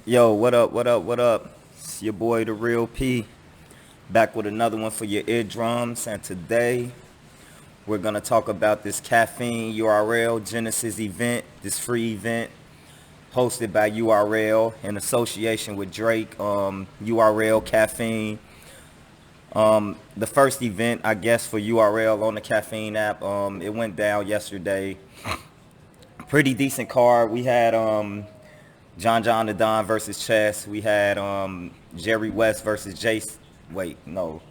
Yo, what up, what up, what up? It's your boy, DaRealP, back with another one for your eardrums. And today, we're going to talk about this Caffeine URL Genesis event, this free event hosted by URL in association with Drake, URL Caffeine. The first event, I guess, for URL on the Caffeine app, it went down yesterday. Pretty decent card. We had John the Don versus Chess. We had Jerry West versus Jace. Wait, no.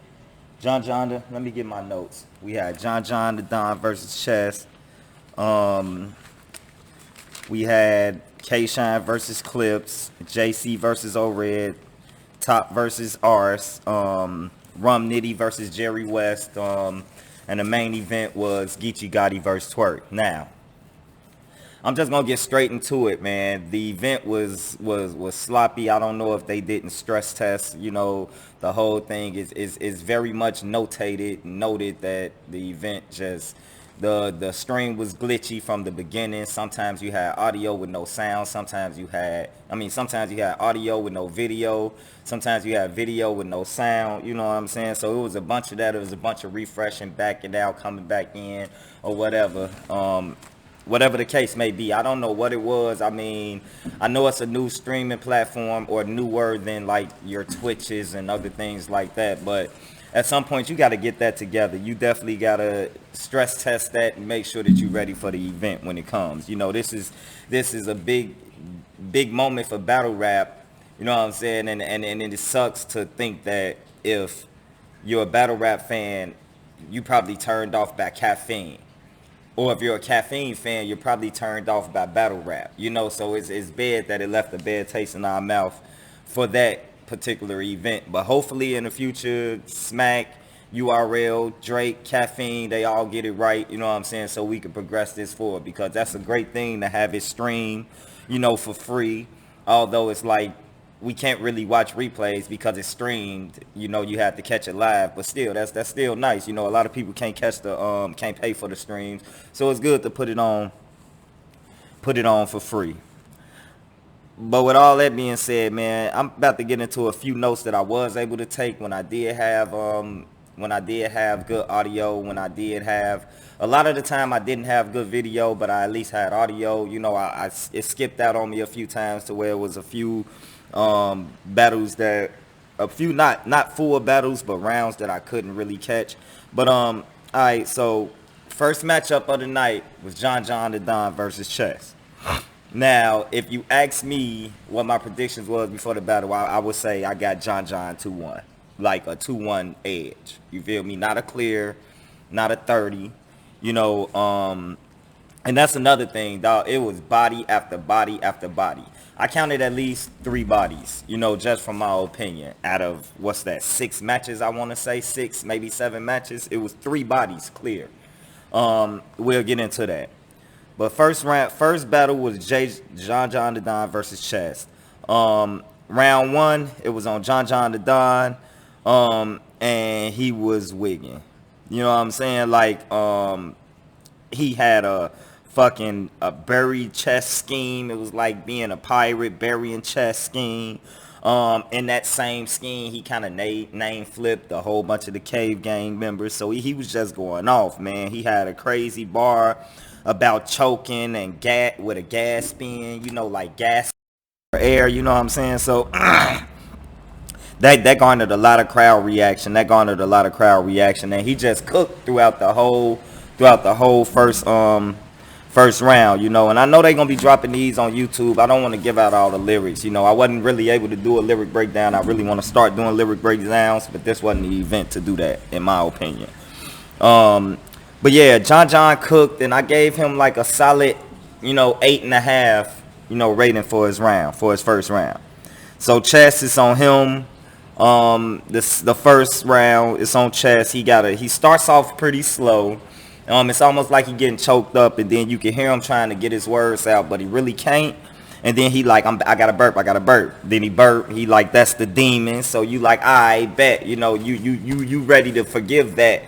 Let me get my notes. We had John the Don versus Chess. Um, we had K-Shine versus Clips. JC versus O-Red. Top versus Ars. Rum Nitty versus Jerry West. And the main event was Geechee Gotti versus Twerk. Now, I'm just gonna get straight into it, man. The event was sloppy. I don't know if they didn't stress test. The whole thing is very much noted that the event just the stream was glitchy from the beginning. Sometimes you had audio with no sound. Sometimes you had audio with no video. Sometimes you had video with no sound. You know what I'm saying? So it was a bunch of that. It was a bunch of refreshing, backing out, coming back in, or whatever. Whatever the case may be. I don't know what it was. I mean, I know it's a new streaming platform or newer than like your Twitches and other things like that, but at some point you got to get that together. You definitely got to stress test that and make sure that you're ready for the event when it comes. This is a big moment for battle rap. You know what I'm saying? And it sucks to think that if you're a battle rap fan, you probably turned off by Caffeine. Or if you're a Caffeine fan, you're probably turned off by battle rap. So it's bad that it left a bad taste in our mouth for that particular event. But hopefully in the future, Smack, URL, Drake, Caffeine, they all get it right, you know what I'm saying, so we can progress this forward, because that's a great thing to have it streamed, for free. Although it's like we can't really watch replays because it's streamed. You have to catch it live, but still, that's still nice. A lot of people can't can't pay for the streams, so it's good to put it on for free. But with all that being said, man, I'm about to get into a few notes that I was able to take when I did have good audio, when I did have a lot of the time I didn't have good video, but I at least had audio. It skipped out on me a few times to where it was a few battles that a few not full battles, but rounds that I couldn't really catch. But all right, so first matchup of the night was John the Don versus Chess. Now, if you ask me what my predictions was before the battle, I would say I got John 2-1, like a 2-1 edge. You feel me? Not a clear, not a 30. And that's another thing, dog. It was body after body after body. I counted at least 3 bodies, just from my opinion. Out of, what's that, 6 matches, I want to say, 6, maybe 7 matches. It was 3 bodies clear. We'll get into that. But first battle was John the Don versus Chess. Round 1, it was on John the Don, and he was wigging. You know what I'm saying? Like, he had a buried chess scheme. It was like being a pirate burying chess scheme. In that same scheme, he kind of name flipped a whole bunch of the Cave Gang members. So he was just going off, man. He had a crazy bar about choking and with a gas spin, like gas for air. You know what I'm saying? So that garnered a lot of crowd reaction. And he just cooked throughout the whole first round, and I know they're gonna be dropping these on YouTube. I don't want to give out all the lyrics. I wasn't really able to do a lyric breakdown. I really want to start doing lyric breakdowns, but this wasn't the event to do that, in my opinion. But yeah, John cooked, and I gave him like a solid, 8.5, rating for his first round. So Chess is on him. The first round is on Chess. He starts off pretty slow. It's almost like he getting choked up, and then you can hear him trying to get his words out, but he really can't. And then he like, I gotta burp. Then he burp. He like, that's the demon. So you like, I bet, you ready to forgive that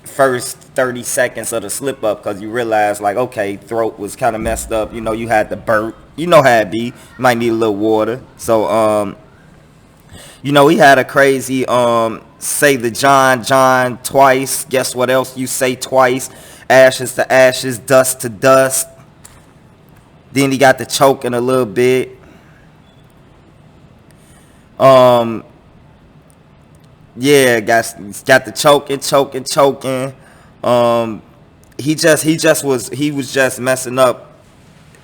first 30 seconds of the slip up, because you realize like, okay, throat was kind of messed up. You had the burp. you know how it be. You might need a little water. So you know, he had a crazy say the John twice. Guess what else you say twice? Ashes to ashes, dust to dust. Then he got the choking a little bit. Yeah, got the choking. He was just messing up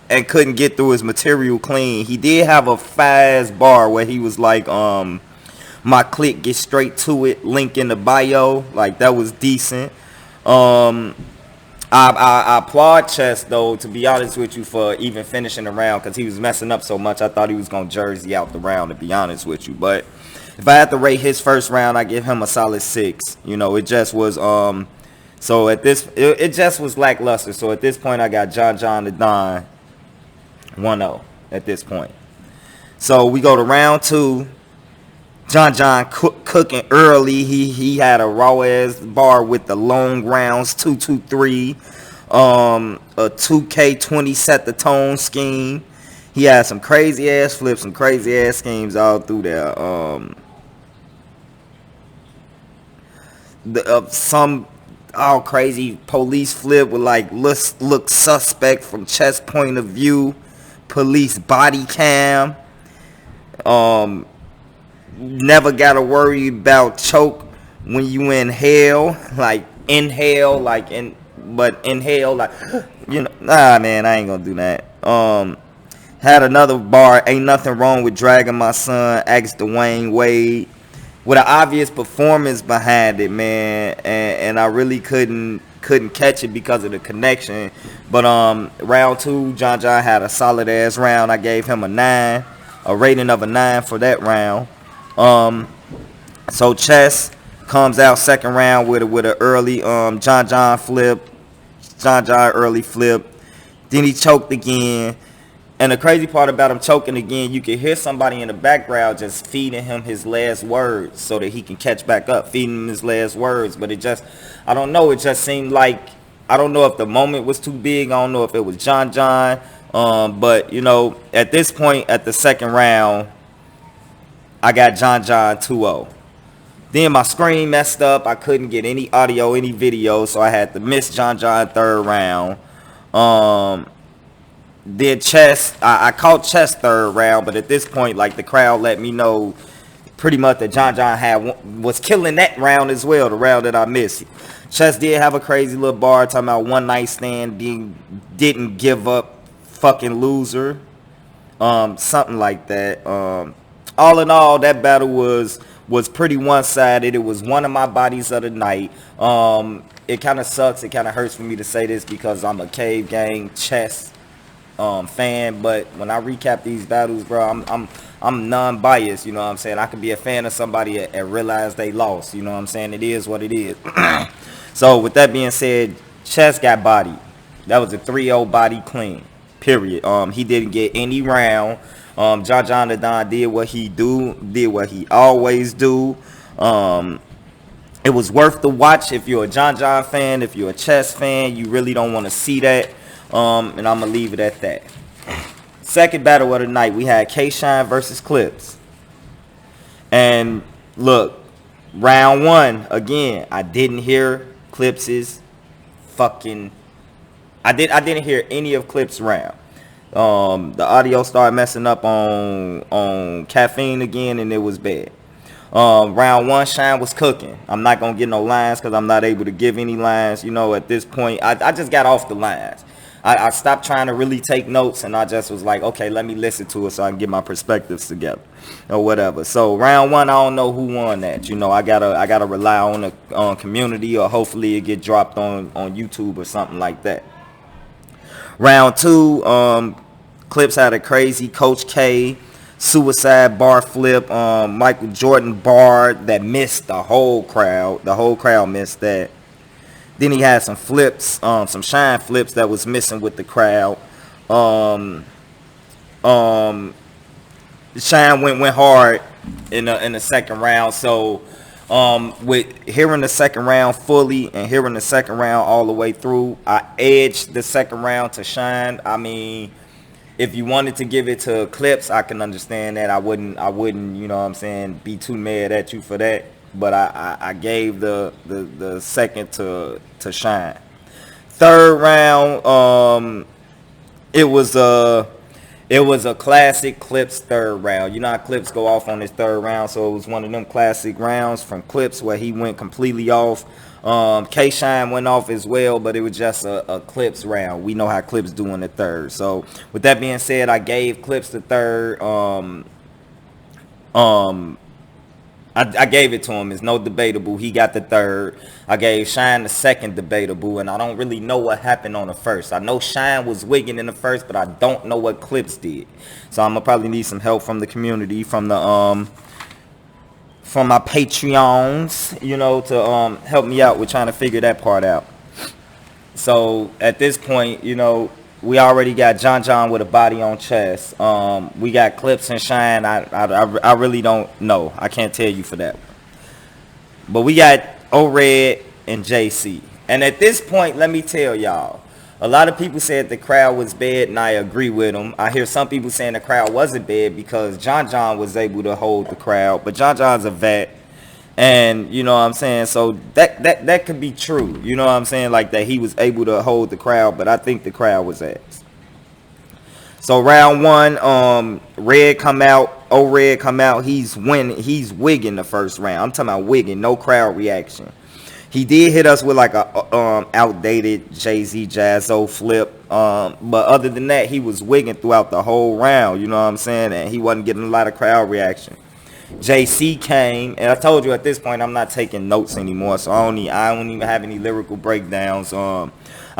and couldn't get through his material clean. He did have a fast bar where he was like, my click, get straight to it, link in the bio. Like, that was decent. I applaud Chess, though, to be honest with you, for even finishing the round, because he was messing up so much. I thought he was going to jersey out the round, to be honest with you. But if I had to rate his first round, I give him a solid 6. You know, it just was so at this it just was lackluster. So at this point, I got John the Don 1-0 at this point. So we go to round 2. John cooking early. He had a raw ass bar with the long rounds, 2-2-3, a 2K20 set the tone scheme. He had some crazy ass flips, some crazy ass schemes all through there. Some all crazy police flip with like look suspect from chest point of view, police body cam. Never gotta worry about choke when you inhale, like inhale, like but inhale, like, you know. Nah, man, I ain't gonna do that. Had another bar, ain't nothing wrong with dragging my son, asked Dwayne Wade, with an obvious performance behind it, man, and I really couldn't catch it because of the connection. But round 2, John had a solid ass round. I gave him a 9, a rating of a 9 for that round. So Chess comes out second round with an early John flip, John early flip. Then he choked again. And the crazy part about him choking again, you can hear somebody in the background just feeding him his last words so that he can catch back up, feeding him his last words. But it just, I don't know, it just seemed like, I don't know if the moment was too big. I don't know if it was John. But, you know, at this point, at the second round, I got John 2-0. Then my screen messed up. I couldn't get any audio, any video, so I had to miss John third round. Then Chess, I caught Chess third round, but at this point, like, the crowd let me know pretty much that John was killing that round as well, the round that I missed. Chess did have a crazy little bar talking about one night stand, didn't give up, fucking loser, something like that. All in all, that battle was pretty one-sided. It was one of my bodies of the night. It kind of sucks. It kind of hurts for me to say this because I'm a Cave Gang Chess fan, but when I recap these battles, bro, I'm non-biased. You know what I'm saying? I could be a fan of somebody and realize they lost. You know what I'm saying? It is what it is. So with that being said, Chess got bodied. That was a 3-0 body clean. Period. He didn't get any round. John the Don did what he always do. It was worth the watch. If you're a John fan, if you're a Chess fan, you really don't want to see that. And I'm gonna leave it at that. Second battle of the night, we had K-Shine versus Clips. And look, round 1 again, I didn't hear Clips's fucking. I didn't hear any of Clips' round. The audio started messing up on Caffeine again, and it was bad. Round 1, Shine was cooking. I'm not gonna get no lines because I'm not able to give any lines. You know, at this point, I just got off the lines. I stopped trying to really take notes, and I just was like, okay, let me listen to it so I can get my perspectives together or whatever. So round 1, I don't know who won that. You know, I gotta rely on the community, or hopefully it get dropped on YouTube or something like that. Round 2, Clips had a crazy Coach K suicide bar flip, Michael Jordan bar that missed the whole crowd. The whole crowd missed that. Then he had some flips, some Shine flips that was missing with the crowd. Shine went hard in the second round. So with hearing the second round fully and hearing the second round all the way through, I edged the second round to Shine. I mean, if you wanted to give it to Clips, I can understand that. I wouldn't, you know what I'm saying, be too mad at you for that. But I gave the second to Shine. Third round, it was a classic Clips third round. You know how Clips go off on his third round, so it was one of them classic rounds from Clips where he went completely off. K-Shine went off as well, but it was just a Clips round. We know how Clips do in the third. So with that being said, I gave Clips the third. I gave it to him. It's no debatable. He got the third. I gave Shine the second debatable, and I don't really know what happened on the first. I know Shine was wigging in the first, but I don't know what Clips did. So I'm gonna probably need some help from the community, from my Patreons, you know, to help me out with trying to figure that part out. So at this point, you know, we already got John with a body on chest. We got Clips and Shine. I really don't know. I can't tell you for that. But we got O-Red and JC. And at this point, let me tell y'all, a lot of people said the crowd was bad, and I agree with them. I hear some people saying the crowd wasn't bad because John was able to hold the crowd. But John's a vet. And you know what I'm saying, so that could be true, you know what I'm saying, like that he was able to hold the crowd, but I think the crowd was ass. So round one, Red come out, O-Red come out, he's wigging the first round. I'm talking about wigging, no crowd reaction. He did hit us with like a outdated Jay-Z Jazzo flip, but other than that, he was wigging throughout the whole round, you know what I'm saying, and he wasn't getting a lot of crowd reaction. JC came, and I told you at this point I'm not taking notes anymore, so I don't even have any lyrical breakdowns. I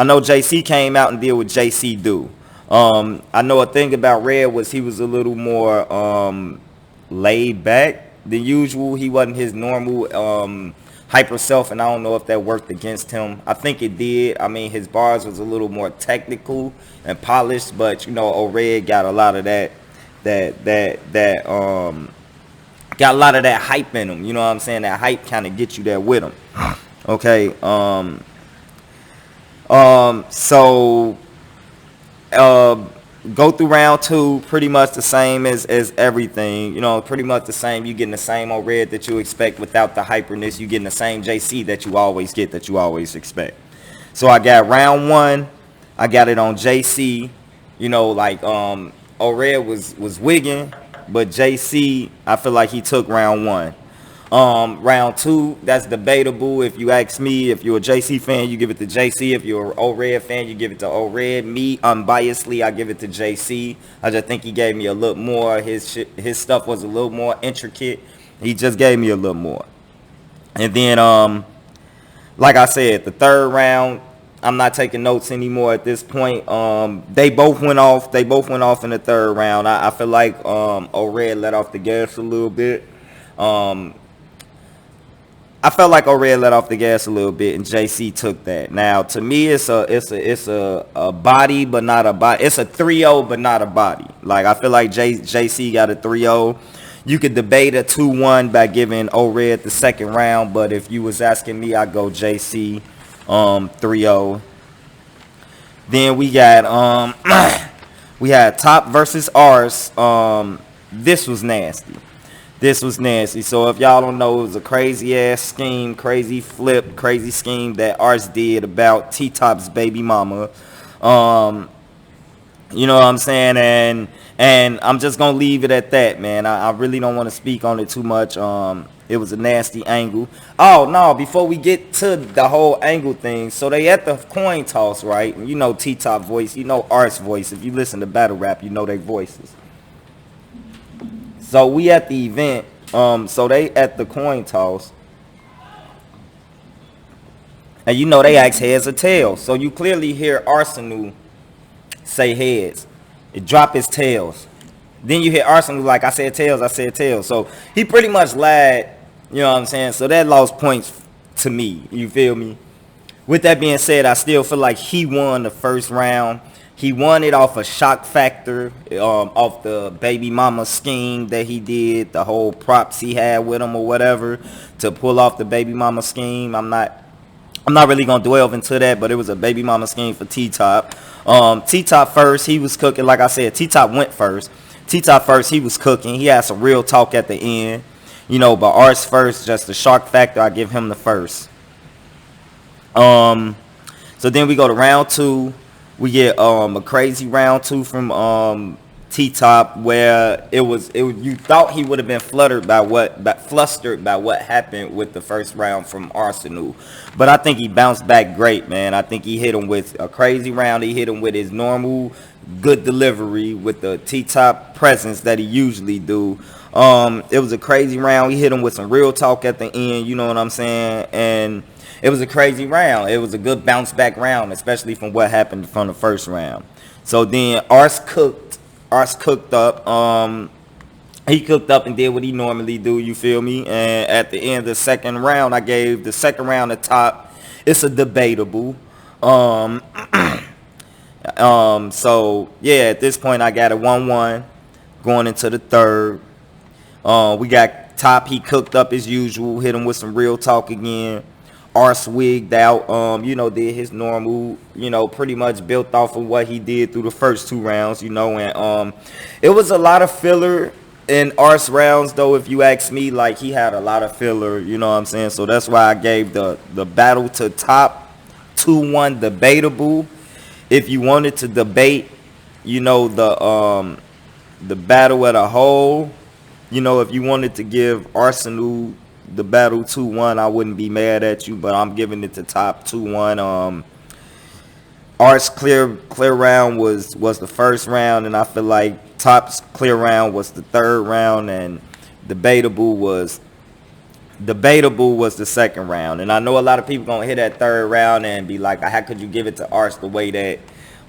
know JC came out and did what JC do. I know a thing about Red was he was a little more laid back than usual. He wasn't his normal hyper self, and I don't know if that worked against him. I think it did. I mean, his bars was a little more technical and polished, but you know, O-Red got a lot of that got a lot of that hype in him, you know what I'm saying? That hype kind of gets you there with him. Okay, so go through round two, pretty much the same as everything, you know, pretty much the same. You getting the same O-Red that you expect without the hyperness. You getting the same JC that you always get, that you always expect. So I got round one, I got it on JC, you know, like O-Red was wigging. But JC, I feel like he took round one. Round two, that's debatable. If you ask me, if you're a JC fan, you give it to JC. If you're an O-Red fan, you give it to O-Red. Me, unbiasedly, I give it to JC. I just think he gave me a little more. His stuff was a little more intricate. He just gave me a little more. And then, like I said, the third round, I'm not taking notes anymore at this point. They both went off. They both went off in the third round. I feel like O-Red let off the gas a little bit. I felt like O-Red let off the gas a little bit, and JC took that. Now, to me, it's a body, but not a body. It's a 3-0, but not a body. Like, I feel like JC got a 3-0. You could debate a 2-1 by giving O-Red the second round, but if you was asking me, I'd go JC. 3-0. Then we got we had Top versus Ars. This was nasty. So if y'all don't know, it was a crazy ass scheme, crazy flip, crazy scheme that Ars did about T-Top's baby mama. You know what I'm saying? And I'm just gonna leave it at that, man. I really don't want to speak on it too much. It was a nasty angle. Oh, no, before we get to the whole angle thing, so they at the coin toss, right? And you know T-Top voice, you know Art's voice. If you listen to battle rap, you know their voices. So we at the event, so they at the coin toss. And you know they ask heads or tails. So you clearly hear Arsenal say heads. It drop his tails. Then you hear Arsenal like, I said tails. So he pretty much lied, you know what I'm saying? So that lost points to me, you feel me? With that being said, I still feel like he won the first round. He won it off a shock factor, off the baby mama scheme that he did, the whole props he had with him or whatever to pull off the baby mama scheme. I'm not I'm not really gonna dwell into that, but it was a baby mama scheme for T-Top. T-Top first, he was cooking. Like I said, T-Top went first. T-Top first, he was cooking. He had some real talk at the end, but ours first, just the shock factor, I give him the first. So then we go to round two. We get a crazy round two from T-Top, where you thought he would have been flustered by what happened with the first round from Arsenal, but I think he bounced back great, man. I think he hit him with a crazy round. He hit him with his normal good delivery with the T-Top presence that he usually do. It was a crazy round. He hit him with some real talk at the end. You know what I'm saying? And it was a crazy round. It was a good bounce back round, especially from what happened from the first round. So then Ars cooked up. He cooked up and did what he normally do. You feel me? And at the end of the second round, I gave the second round a top. It's a debatable. So yeah, at this point, I got a 1-1 going into the third. We got Top. He cooked up as usual. Hit him with some real talk again. Ars wigged out, did his normal, pretty much built off of what he did through the first two rounds, and it was a lot of filler in Ars rounds, though, if you ask me. Like, he had a lot of filler, you know what I'm saying? So that's why I gave the battle to Top 2-1 debatable. If you wanted to debate, the battle as a whole, if you wanted to give Arsenal the battle 2-1, I wouldn't be mad at you, but I'm giving it to Top 2-1. Art's clear round was the first round, and I feel like Top's clear round was the third round, and debatable was the second round. And I know a lot of people gonna hit that third round and be like, how could you give it to Ars the way that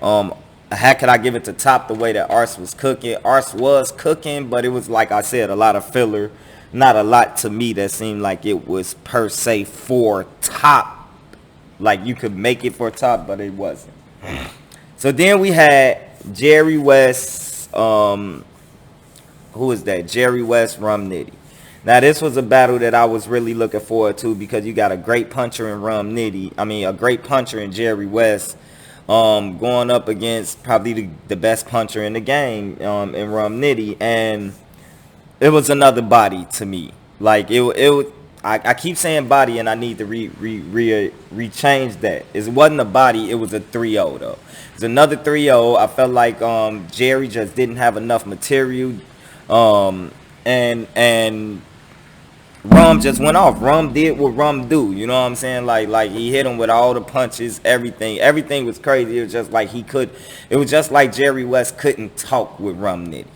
how could I give it to Top the way that Ars was cooking? Ars was cooking, but it was, like I said, a lot of filler. Not a lot to me that seemed like it was per se for Top. Like, you could make it for Top, but it wasn't. So then we had Jerry West. Who is that? Jerry West, Rum Nitty. Now, this was a battle that I was really looking forward to, because you got a great puncher in a great puncher in Jerry West, going up against probably the best puncher in the game, in Rum Nitty. And it was another body to me. Like, I keep saying body, and I need to rechange that. It wasn't a body, it was a 3-0 though. It's another 3-0. I felt like Jerry just didn't have enough material, and Rum just went off. Rum did what Rum do. You know what I'm saying? Like he hit him with all the punches, everything. Everything was crazy. It was just like it was just like Jerry West couldn't talk with Rum Nitty.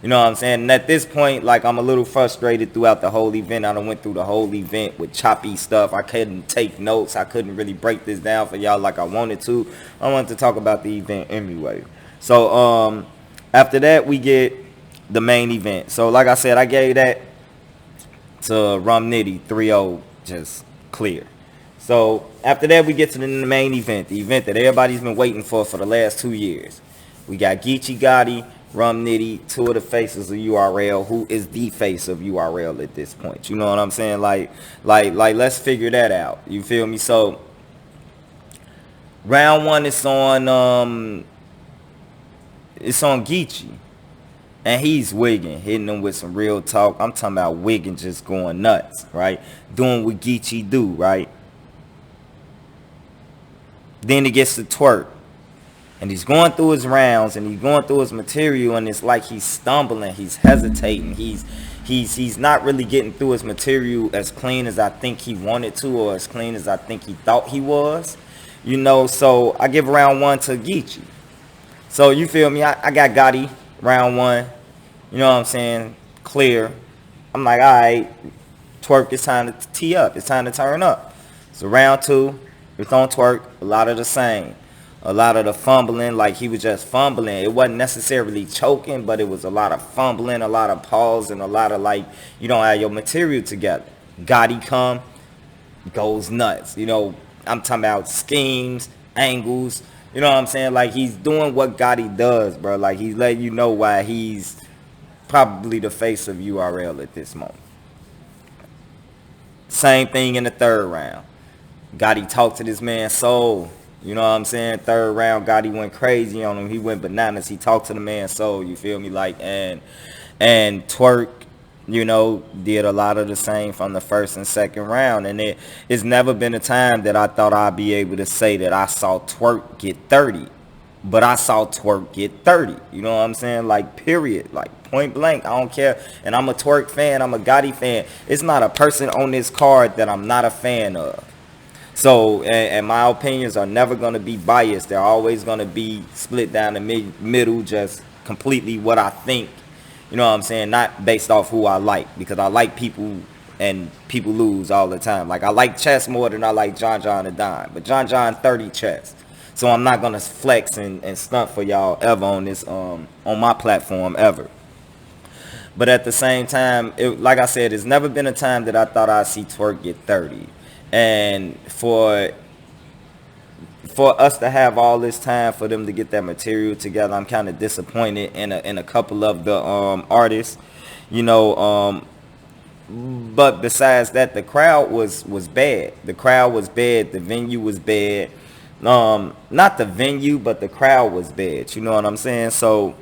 You know what I'm saying? And at this point, like, I'm a little frustrated throughout the whole event. I done went through the whole event with choppy stuff. I couldn't take notes. I couldn't really break this down for y'all like I wanted to. I wanted to talk about the event anyway. So, after that, we get the main event. So, like I said, I gave that to Rum Nitty 3-0, just clear. So, after that, we get to the main event. The event that everybody's been waiting for the last 2 years. We got Geechee Gotti, Rum Nitty, two of the faces of URL, who is the face of URL at this point. You know what I'm saying? Like, let's figure that out. You feel me? So, round one is on Geechee. And he's wigging, hitting them with some real talk. I'm talking about wigging, just going nuts, right? Doing what Geechee do, right? Then he gets to twerk. And he's going through his rounds, and he's going through his material, and it's like he's stumbling, he's hesitating, he's not really getting through his material as clean as I think he wanted to, or as clean as I think he thought he was. So I give round one to Geechee. So you feel me? I got Gotti round one. You know what I'm saying? Clear. I'm like, all right, twerk, it's time to tee up. It's time to turn up. So round two, it's on twerk, a lot of the same. A lot of the fumbling, like he was just fumbling. It wasn't necessarily choking, but it was a lot of fumbling, a lot of pause, and a lot of, like, you don't have your material together. Gotti come, goes nuts. I'm talking about schemes, angles. You know what I'm saying? Like, he's doing what Gotti does, bro. Like, he's letting you know why he's probably the face of URL at this moment. Same thing in the third round. Gotti talked to this man's soul. You know what I'm saying? Third round, Gotti went crazy on him. He went bananas. He talked to the man's soul. You feel me? Like, and Twerk, you know, did a lot of the same from the first and second round. And it's never been a time that I thought I'd be able to say that I saw Twerk get 30. But I saw Twerk get 30. You know what I'm saying? Like, period. Like, point blank. I don't care. And I'm a Twerk fan. I'm a Gotti fan. It's not a person on this card that I'm not a fan of. So, and my opinions are never going to be biased. They're always going to be split down the middle, just completely what I think. You know what I'm saying? Not based off who I like, because I like people and people lose all the time. Like, I like chess more than I like John and Don. But John 30 chess. So I'm not going to flex and stunt for y'all ever on this, on my platform ever. But at the same time, like I said, it's never been a time that I thought I'd see Twerk get 30. And for us to have all this time for them to get that material together, I'm kind of disappointed in a couple of the artists, you know. But besides that, the crowd was bad. The crowd was bad. The venue was bad. Not the venue, but the crowd was bad. You know what I'm saying? So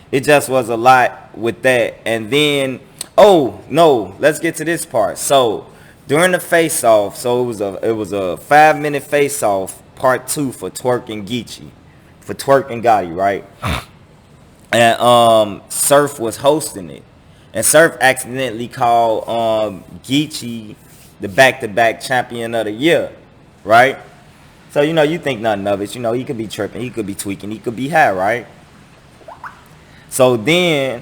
it just was a lot with that. And then, oh no, let's get to this part. So during the face-off, so it was a 5-minute face-off, part 2 for Twerk and Geechee, for Twerk and Gotti, right? And Surf was hosting it, and Surf accidentally called Geechee the back-to-back champion of the year, right? So you know, you think nothing of it. You know, he could be tripping, he could be tweaking, he could be high, right? So then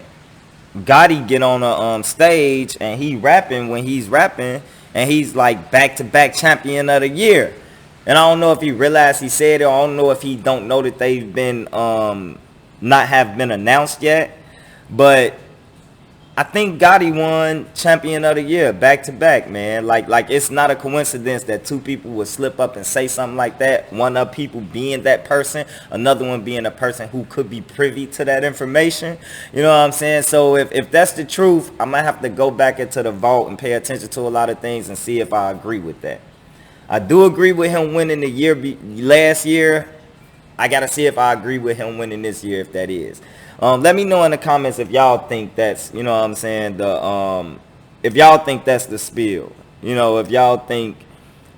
Gotti get on the stage and he rapping when he's rapping. And he's like back-to-back champion of the year. And I don't know if he realized he said it. I don't know if he don't know that they've been not have been announced yet. But I think Gotti won champion of the year back-to-back, man. Like it's not a coincidence that two people would slip up and say something like that. One of people being that person, another one being a person who could be privy to that information. You know what I'm saying? So if that's the truth, I might have to go back into the vault and pay attention to a lot of things and see if I agree with that. I do agree with him winning the year last year. I got to see if I agree with him winning this year, if that is. Let me know in the comments if y'all think that's, you know what I'm saying, if y'all think that's the spiel. You know, if y'all think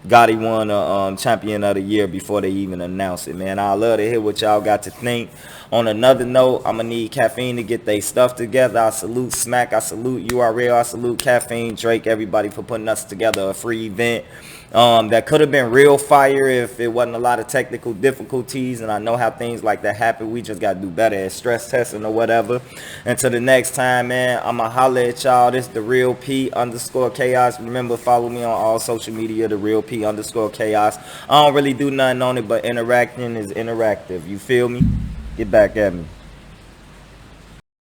Gotti won a champion of the year before they even announce it, man. I love to hear what y'all got to think. On another note, I'm going to need Caffeine to get their stuff together. I salute Smack. I salute URL. I salute Caffeine, Drake, everybody for putting us together a free event. That could have been real fire if it wasn't a lot of technical difficulties, and I know how things like that happen. We just got to do better at stress testing or whatever. Until the next time, man, I'ma holler at y'all. This is DaRealP_chaos. Remember, follow me on all social media, DaRealP_chaos. I don't really do nothing on it, but interacting is interactive. You feel me? Get back at me.